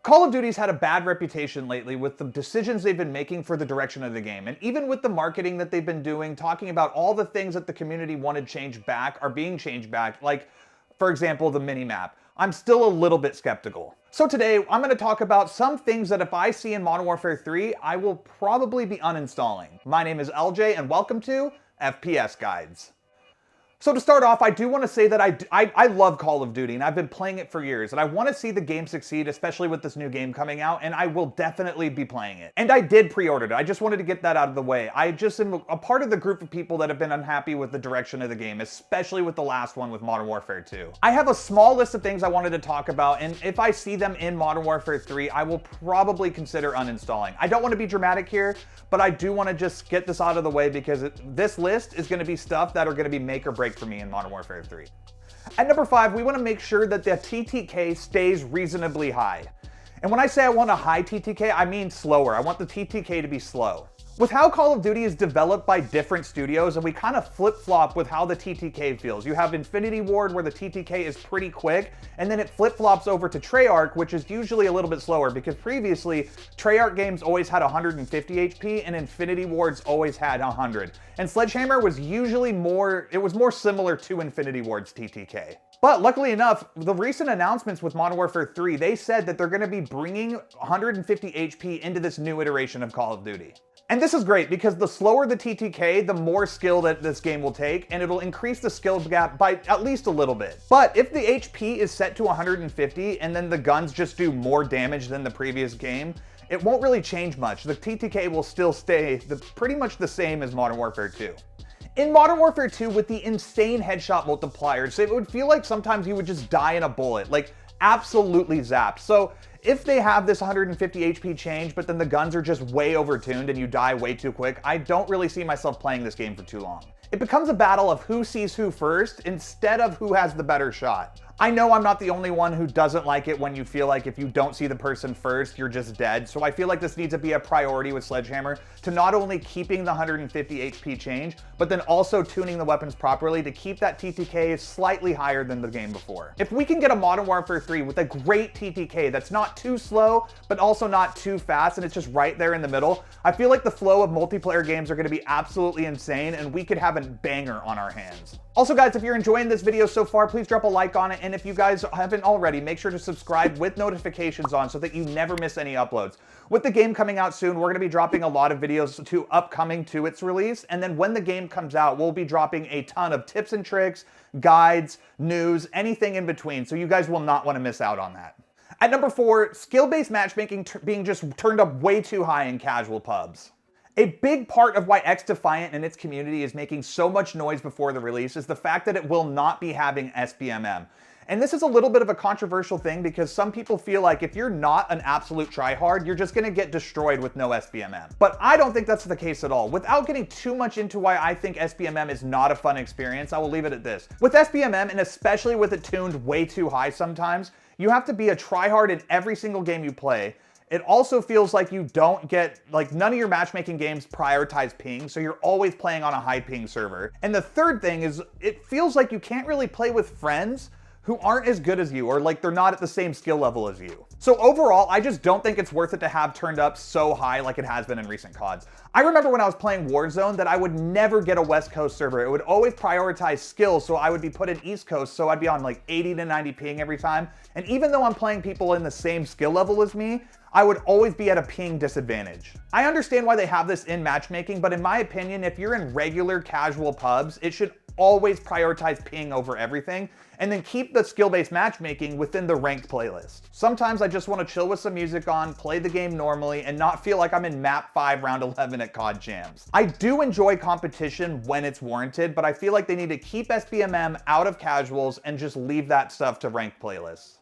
Call of Duty's had a bad reputation lately with the decisions they've been making for the direction of the game, and even with the marketing that they've been doing, talking about all the things that the community wanted changed back are being changed back, like, for example, the mini-map. I'm still a little bit skeptical. So today, I'm going to talk about some things that if I see in Modern Warfare 3, I will probably be uninstalling. My name is LJ, and welcome to FPS Guides. So to start off, I do want to say that I love Call of Duty, and I've been playing it for years, and I want to see the game succeed, especially with this new game coming out, and I will definitely be playing it. And I did pre-order it. I just wanted to get that out of the way. I just am a part of the group of people that have been unhappy with the direction of the game, especially with the last one with Modern Warfare 2. I have a small list of things I wanted to talk about, and if I see them in Modern Warfare 3, I will probably consider uninstalling. I don't want to be dramatic here, but I do want to just get this out of the way because this list is going to be stuff that are going to be make or break for me in Modern Warfare 3. At number 5, we want to make sure that the TTK stays reasonably high. And when I say I want a high TTK, I mean slower. I want the TTK to be slow. With how Call of Duty is developed by different studios, and we kind of flip-flop with how the TTK feels. You have Infinity Ward where the TTK is pretty quick, and then it flip-flops over to Treyarch, which is usually a little bit slower, because previously, Treyarch games always had 150 HP, and Infinity Ward's always had 100. And Sledgehammer was usually more similar to Infinity Ward's TTK. But luckily enough, the recent announcements with Modern Warfare 3, they said that they're going to be bringing 150 HP into this new iteration of Call of Duty. And this is great because the slower the TTK, the more skill that this game will take, and it'll increase the skill gap by at least a little bit. But if the HP is set to 150 and then the guns just do more damage than the previous game, it won't really change much. The TTK will still stay pretty much the same as Modern Warfare 2. In Modern Warfare 2, with the insane headshot multipliers, it would feel like sometimes you would just die in a bullet, like absolutely zapped. So if they have this 150 HP change, but then the guns are just way overtuned and you die way too quick, I don't really see myself playing this game for too long. It becomes a battle of who sees who first instead of who has the better shot. I know I'm not the only one who doesn't like it when you feel like if you don't see the person first, you're just dead. So I feel like this needs to be a priority with Sledgehammer to not only keeping the 150 HP change, but then also tuning the weapons properly to keep that TTK slightly higher than the game before. If we can get a Modern Warfare 3 with a great TTK that's not too slow, but also not too fast, and it's just right there in the middle, I feel like the flow of multiplayer games are going to be absolutely insane, and we could have a banger on our hands. Also guys, if you're enjoying this video so far, please drop a like on it, and if you guys haven't already, make sure to subscribe with notifications on so that you never miss any uploads. With the game coming out soon, we're going to be dropping a lot of videos upcoming to its release, and then when the game comes out, we'll be dropping a ton of tips and tricks, guides, news, anything in between, so you guys will not want to miss out on that. At number 4, skill-based matchmaking being just turned up way too high in casual pubs. A big part of why XDefiant and its community is making so much noise before the release is the fact that it will not be having SBMM. And this is a little bit of a controversial thing because some people feel like if you're not an absolute tryhard, you're just going to get destroyed with no SBMM. But I don't think that's the case at all. Without getting too much into why I think SBMM is not a fun experience, I will leave it at this. With SBMM, and especially with it tuned way too high sometimes, you have to be a tryhard in every single game you play. It also feels like you don't get, none of your matchmaking games prioritize ping, so you're always playing on a high ping server. And the third thing is, it feels like you can't really play with friends who aren't as good as you, or they're not at the same skill level as you. So overall, I just don't think it's worth it to have turned up so high like it has been in recent CODs. I remember when I was playing Warzone that I would never get a West Coast server. It would always prioritize skill, so I would be put in East Coast, so I'd be on 80 to 90 ping every time. And even though I'm playing people in the same skill level as me, I would always be at a ping disadvantage. I understand why they have this in matchmaking, but in my opinion, if you're in regular casual pubs, it should always prioritize ping over everything, and then keep the skill-based matchmaking within the ranked playlist. Sometimes I just want to chill with some music on, play the game normally, and not feel like I'm in map 5 round 11 at COD Jams. I do enjoy competition when it's warranted, but I feel like they need to keep SBMM out of casuals and just leave that stuff to ranked playlists.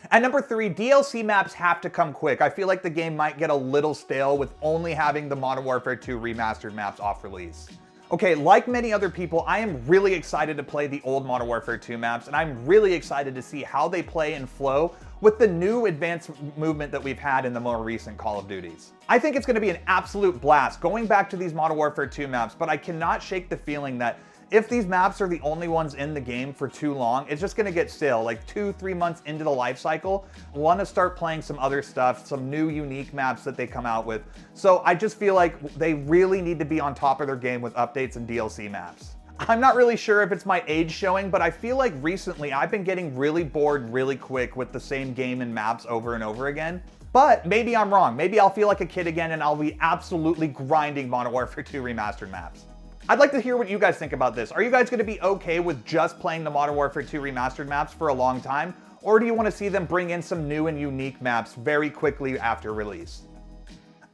At number 3, DLC maps have to come quick. I feel like the game might get a little stale with only having the Modern Warfare 2 remastered maps off release. Okay, like many other people, I am really excited to play the old Modern Warfare 2 maps, and I'm really excited to see how they play and flow with the new advanced movement that we've had in the more recent Call of Duties. I think it's going to be an absolute blast going back to these Modern Warfare 2 maps, but I cannot shake the feeling that If these maps are the only ones in the game for too long, it's just gonna get stale. Like 2-3 months into the life cycle, wanna start playing some other stuff, some new unique maps that they come out with. So I just feel like they really need to be on top of their game with updates and DLC maps. I'm not really sure if it's my age showing, but I feel like recently I've been getting really bored really quick with the same game and maps over and over again. But maybe I'm wrong. Maybe I'll feel like a kid again and I'll be absolutely grinding Modern Warfare 2 remastered maps. I'd like to hear what you guys think about this. Are you guys gonna be okay with just playing the Modern Warfare 2 remastered maps for a long time? Or do you wanna see them bring in some new and unique maps very quickly after release?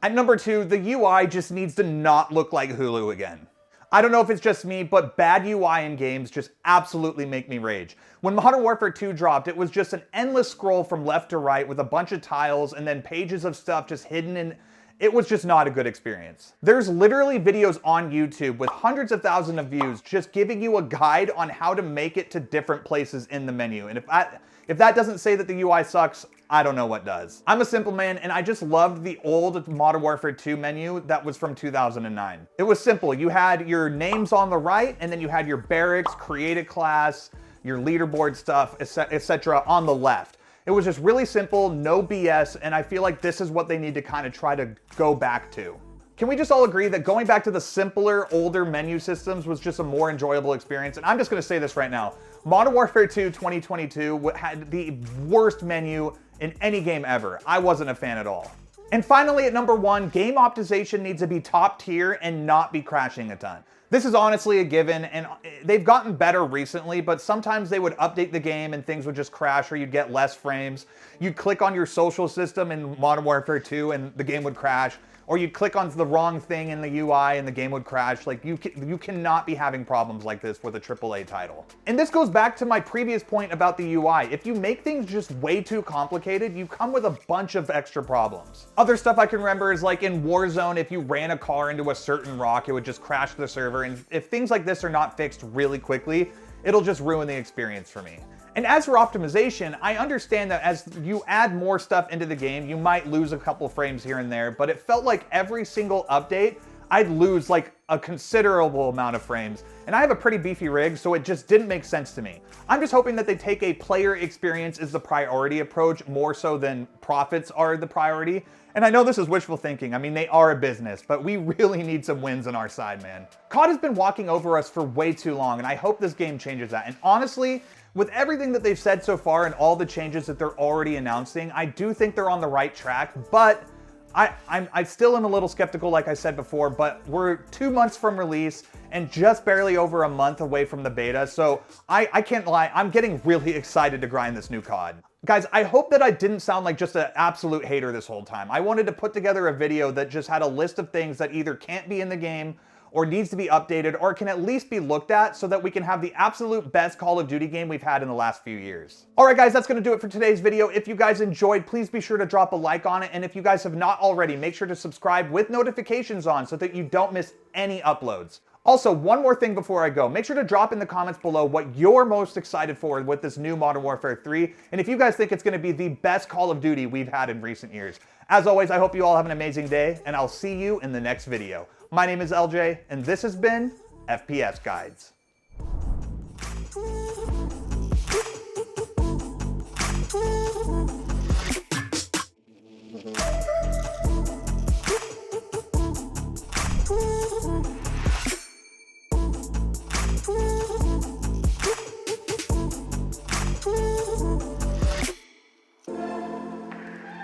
At number 2, the UI just needs to not look like Hulu again. I don't know if it's just me, but bad UI in games just absolutely make me rage. When Modern Warfare 2 dropped, it was just an endless scroll from left to right with a bunch of tiles and then pages of stuff just hidden in. It was just not a good experience. There's literally videos on YouTube with hundreds of thousands of views just giving you a guide on how to make it to different places in the menu. And if that doesn't say that the UI sucks, I don't know what does. I'm a simple man and I just loved the old Modern Warfare 2 menu that was from 2009. It was simple. You had your names on the right and then you had your barracks, create a class, your leaderboard stuff, etc. on the left. It was just really simple, no BS, and I feel like this is what they need to kind of try to go back to. Can we just all agree that going back to the simpler, older menu systems was just a more enjoyable experience? And I'm just gonna say this right now. Modern Warfare 2 2022 had the worst menu in any game ever. I wasn't a fan at all. And finally, at number 1, game optimization needs to be top tier and not be crashing a ton. This is honestly a given, and they've gotten better recently, but sometimes they would update the game and things would just crash or you'd get less frames. You'd click on your social system in Modern Warfare 2 and the game would crash, or you'd click on the wrong thing in the UI and the game would crash. Like, you cannot be having problems like this with a AAA title. And this goes back to my previous point about the UI. If you make things just way too complicated, you come with a bunch of extra problems. Other stuff I can remember is like in Warzone, if you ran a car into a certain rock, it would just crash the server. And if things like this are not fixed really quickly, it'll just ruin the experience for me. And as for optimization, I understand that as you add more stuff into the game, you might lose a couple frames here and there, but it felt like every single update, I'd lose like a considerable amount of frames. And I have a pretty beefy rig, so it just didn't make sense to me. I'm just hoping that they take a player experience is the priority approach more so than profits are the priority. And I know this is wishful thinking. I mean, they are a business, but we really need some wins on our side, man. COD has been walking over us for way too long, and I hope this game changes that. And honestly, with everything that they've said so far and all the changes that they're already announcing, I do think they're on the right track, but I still am a little skeptical, like I said before, but we're 2 months from release and just barely over a month away from the beta, so I can't lie, I'm getting really excited to grind this new COD. Guys, I hope that I didn't sound like just an absolute hater this whole time. I wanted to put together a video that just had a list of things that either can't be in the game or needs to be updated or can at least be looked at so that we can have the absolute best Call of Duty game we've had in the last few years. Alright guys, that's going to do it for today's video. If you guys enjoyed, please be sure to drop a like on it, and if you guys have not already, make sure to subscribe with notifications on so that you don't miss any uploads. Also, one more thing before I go, make sure to drop in the comments below what you're most excited for with this new Modern Warfare 3, and if you guys think it's going to be the best Call of Duty we've had in recent years. As always, I hope you all have an amazing day, and I'll see you in the next video. My name is LJ, and this has been FPS Guides.